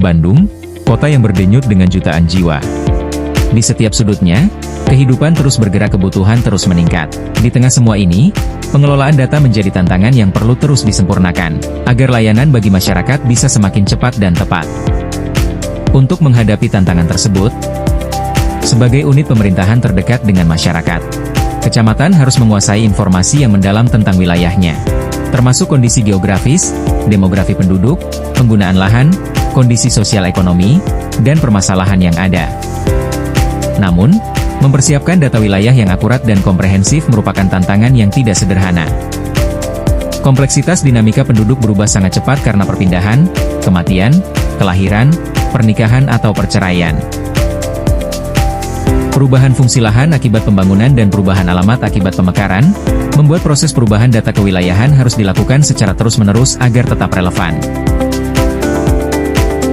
Bandung, kota yang berdenyut dengan jutaan jiwa. Di setiap sudutnya, kehidupan terus bergerak, kebutuhan terus meningkat. Di tengah semua ini, pengelolaan data menjadi tantangan yang perlu terus disempurnakan, agar layanan bagi masyarakat bisa semakin cepat dan tepat. Untuk menghadapi tantangan tersebut, sebagai unit pemerintahan terdekat dengan masyarakat, kecamatan harus menguasai informasi yang mendalam tentang wilayahnya, termasuk kondisi geografis, demografi penduduk, penggunaan lahan, kondisi sosial ekonomi, dan permasalahan yang ada. Namun, mempersiapkan data wilayah yang akurat dan komprehensif merupakan tantangan yang tidak sederhana. Kompleksitas dinamika penduduk berubah sangat cepat karena perpindahan, kematian, kelahiran, pernikahan atau perceraian. Perubahan fungsi lahan akibat pembangunan dan perubahan alamat akibat pemekaran, membuat proses perubahan data kewilayahan harus dilakukan secara terus-menerus agar tetap relevan.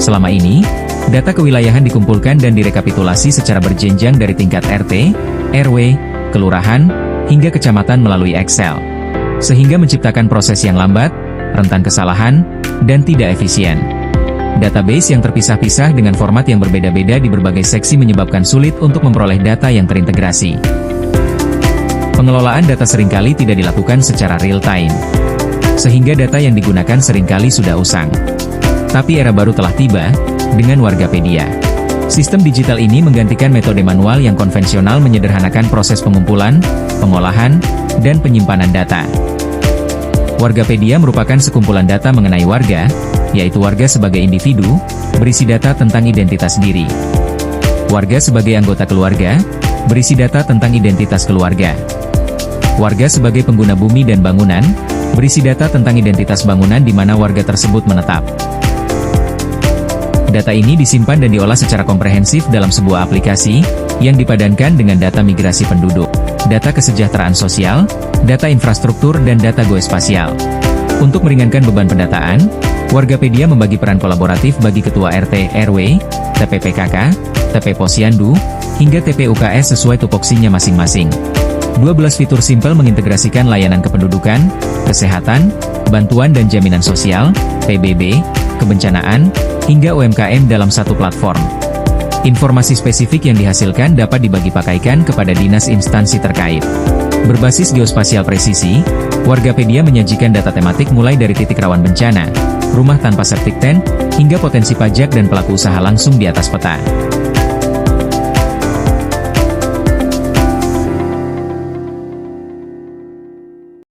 Selama ini, data kewilayahan dikumpulkan dan direkapitulasi secara berjenjang dari tingkat RT, RW, kelurahan, hingga kecamatan melalui Excel, sehingga menciptakan proses yang lambat, rentan kesalahan, dan tidak efisien. Database yang terpisah-pisah dengan format yang berbeda-beda di berbagai seksi menyebabkan sulit untuk memperoleh data yang terintegrasi. Pengelolaan data seringkali tidak dilakukan secara real-time, sehingga data yang digunakan seringkali sudah usang. Tapi era baru telah tiba, dengan Wargapedia. Sistem digital ini menggantikan metode manual yang konvensional, menyederhanakan proses pengumpulan, pengolahan, dan penyimpanan data. Wargapedia merupakan sekumpulan data mengenai warga, yaitu warga sebagai individu, berisi data tentang identitas diri. Warga sebagai anggota keluarga, berisi data tentang identitas keluarga. Warga sebagai pengguna bumi dan bangunan, berisi data tentang identitas bangunan di mana warga tersebut menetap. Data ini disimpan dan diolah secara komprehensif dalam sebuah aplikasi, yang dipadankan dengan data migrasi penduduk, data kesejahteraan sosial, data infrastruktur dan data geospasial. Untuk meringankan beban pendataan, Wargapedia membagi peran kolaboratif bagi Ketua RT, RW, TPPKK, TP Posyandu, hingga TPUKS sesuai tupoksinya masing-masing. 12 fitur simpel mengintegrasikan layanan kependudukan, kesehatan, bantuan dan jaminan sosial, PBB, kebencanaan, hingga UMKM dalam satu platform. Informasi spesifik yang dihasilkan dapat dibagi pakaikan kepada dinas instansi terkait. Berbasis geospasial presisi, Wargapedia menyajikan data tematik mulai dari titik rawan bencana, rumah tanpa septic tank, hingga potensi pajak dan pelaku usaha langsung di atas peta.